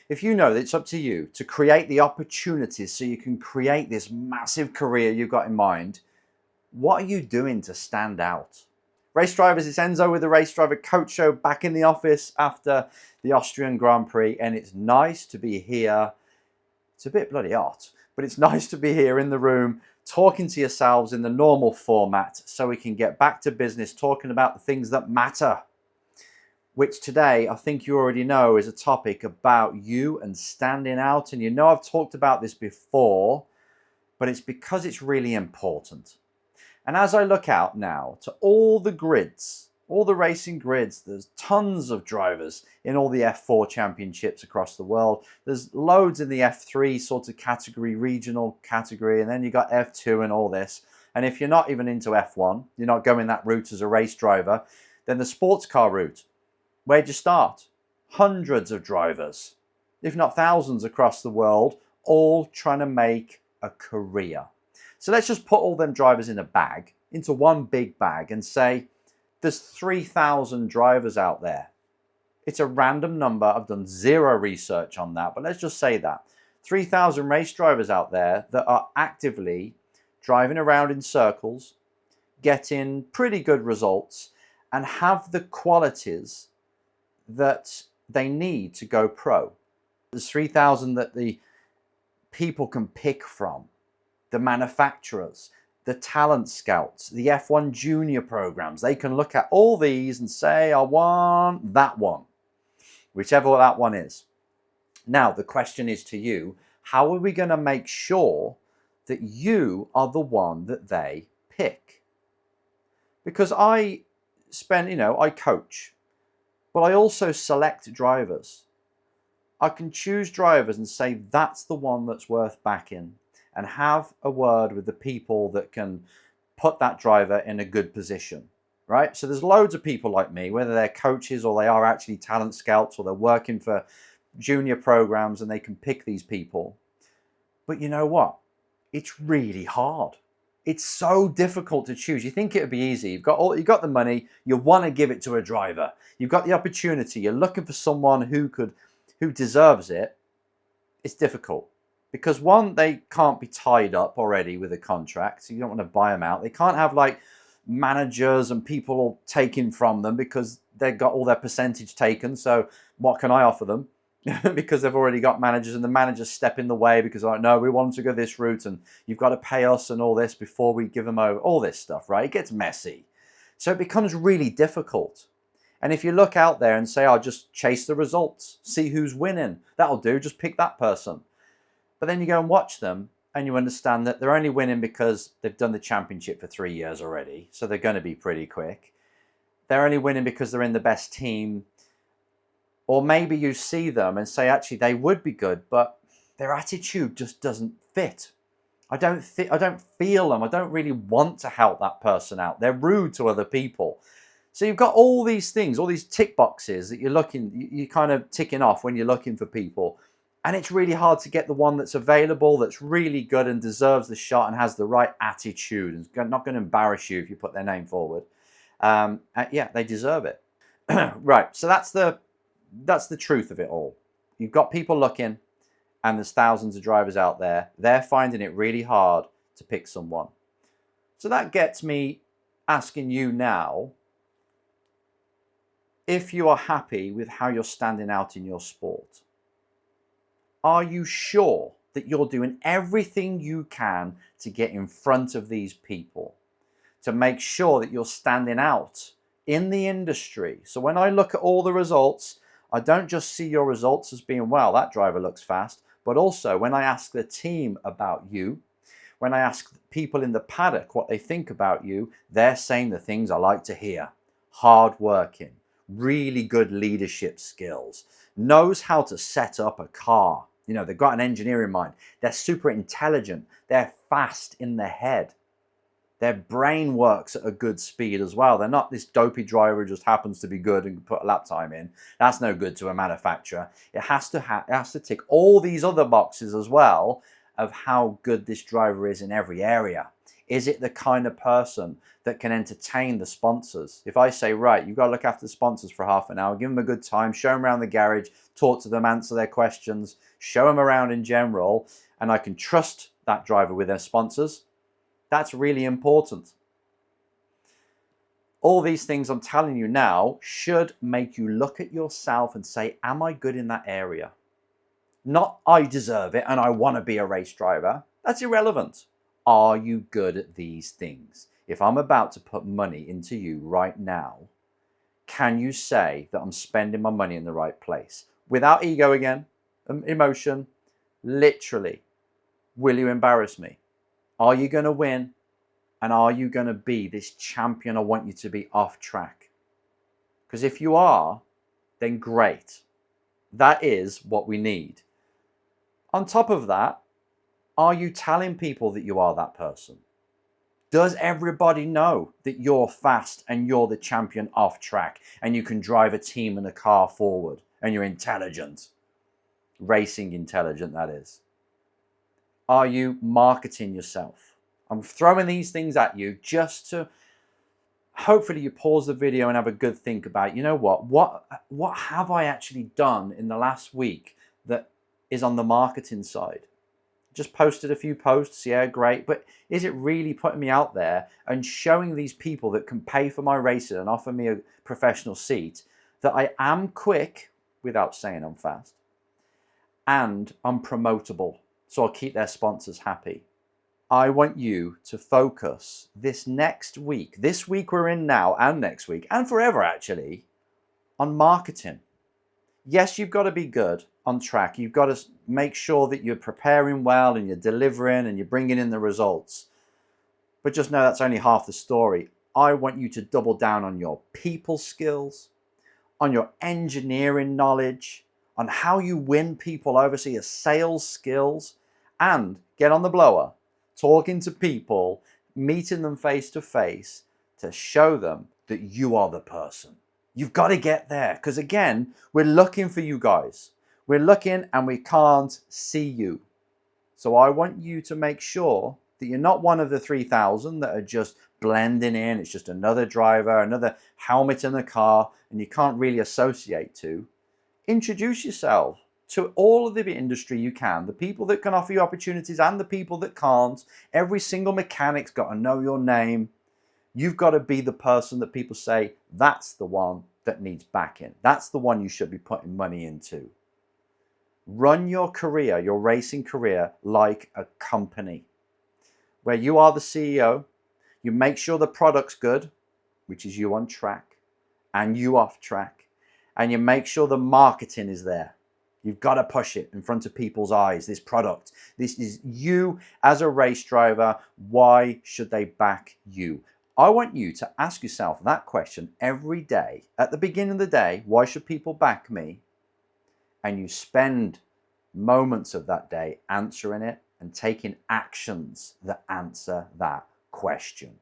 If you know that it's up to you to create the opportunities so you can create this massive career you've got in mind, what are you doing to stand out? Race drivers, it's Enzo with the Race Driver Coach Show, back in the office after the Austrian Grand Prix, and it's nice to be here. It's a bit bloody hot, but it's nice to be here in the room talking to yourselves in the normal format so we can get back to business talking about the things that matter, which today I think you already know is a topic about you and standing out. And you know I've talked about this before, but it's because it's really important. And as I look out now to all the grids, all the racing grids, there's tons of drivers in all the F4 championships across the world. There's loads in the F3 sort of category, regional category, and then you got F2 and all this. And if you're not even into F1, you're not going that route as a race driver, then the sports car route, where'd you start? Hundreds of drivers, if not thousands across the world, all trying to make a career. So let's just put all them drivers in a bag, into one big bag, and say there's 3,000 drivers out there. It's a random number. I've done zero research on that, but let's just say that. 3,000 race drivers out there that are actively driving around in circles, getting pretty good results, and have the qualities that they need to go pro. There's 3,000 that the people can pick from. The manufacturers, the talent scouts, the F1 junior programs, they can look at all these and say, I want that one, whichever that one is. Now, the question is to you, how are we going to make sure that you are the one that they pick? Because I coach, but I also select drivers. I can choose drivers and say, that's the one that's worth backing, and have a word with the people that can put that driver in a good position, right? So there's loads of people like me, whether they're coaches or they are actually talent scouts or they're working for junior programs, and they can pick these people. But you know what? It's really hard. It's so difficult to choose. You think it would be easy. You've got the money. You want to give it to a driver. You've got the opportunity. You're looking for someone who deserves it. It's difficult. Because one, they can't be tied up already with a contract, so you don't want to buy them out. They can't have like managers and people all taken from them because they've got all their percentage taken. So what can I offer them? Because they've already got managers, and the managers step in the way because they're like, no, we want to go this route and you've got to pay us and all this before we give them over. All this stuff, right? It gets messy. So it becomes really difficult. And if you look out there and say, I'll just chase the results, see who's winning, that'll do, just pick that person. But then you go and watch them and you understand that they're only winning because they've done the championship for 3 years already. So they're going to be pretty quick. They're only winning because they're in the best team. Or maybe you see them and say, actually, they would be good, but their attitude just doesn't fit. I don't feel them. I don't really want to help that person out. They're rude to other people. So you've got all these things, all these tick boxes that you're kind of ticking off when you're looking for people. And it's really hard to get the one that's available, that's really good and deserves the shot and has the right attitude and is not going to embarrass you if you put their name forward. Yeah, they deserve it. Right, so that's the truth of it all. You've got people looking, and there's thousands of drivers out there. They're finding it really hard to pick someone. So that gets me asking you now, if you are happy with how you're standing out in your sport. Are you sure that you're doing everything you can to get in front of these people, to make sure that you're standing out in the industry? So when I look at all the results, I don't just see your results as being, well, that driver looks fast, but also when I ask the team about you, when I ask people in the paddock what they think about you, they're saying the things I like to hear. Hardworking, really good leadership skills, knows how to set up a car. They've got an engineering mind. They're super intelligent. They're fast in the head. Their brain works at a good speed as well. They're not this dopey driver who just happens to be good and can put a lap time in. That's no good to a manufacturer. It has to tick all these other boxes as well of how good this driver is in every area. Is it the kind of person that can entertain the sponsors? If I say, right, you've got to look after the sponsors for half an hour, give them a good time, show them around the garage, talk to them, answer their questions, show them around in general, and I can trust that driver with their sponsors, that's really important. All these things I'm telling you now should make you look at yourself and say, am I good in that area? Not I deserve it and I want to be a race driver. That's irrelevant. Are you good at these things? If I'm about to put money into you right now, can you say that I'm spending my money in the right place? Without ego again, emotion, literally, will you embarrass me? Are you going to win? And are you going to be this champion I want you to be off track? Because if you are, then great. That is what we need. On top of that, are you telling people that you are that person? Does everybody know that you're fast and you're the champion off track and you can drive a team and a car forward and you're intelligent? Racing intelligent, that is. Are you marketing yourself? I'm throwing these things at you just to hopefully you pause the video and have a good think about, you know what have I actually done in the last week that is on the marketing side? Just posted a few posts, yeah, great, but is it really putting me out there and showing these people that can pay for my racing and offer me a professional seat that I am quick without saying I'm fast and I'm promotable, so I'll keep their sponsors happy? I want you to focus this next week, this week we're in now and next week and forever actually, on marketing. Yes, you've got to be good on track. You've got to make sure that you're preparing well and you're delivering and you're bringing in the results. But just know that's only half the story. I want you to double down on your people skills, on your engineering knowledge, on how you win people over, so your sales skills, and get on the blower, talking to people, meeting them face to face to show them that you are the person. You've got to get there because, again, we're looking for you guys. We're looking and we can't see you. So I want you to make sure that you're not one of the 3,000 that are just blending in. It's just another driver, another helmet in the car, and you can't really associate to. Introduce yourself to all of the industry you can, the people that can offer you opportunities and the people that can't. Every single mechanic's got to know your name. You've got to be the person that people say, that's the one that needs backing. That's the one you should be putting money into. Run your career, your racing career, like a company where you are the CEO. You make sure the product's good, which is you on track and you off track, and you make sure the marketing is there. You've got to push it in front of people's eyes. This product, this is you as a race driver. Why should they back you? I want you to ask yourself that question every day. At the beginning of the day, why should people back me? And you spend moments of that day answering it and taking actions that answer that question.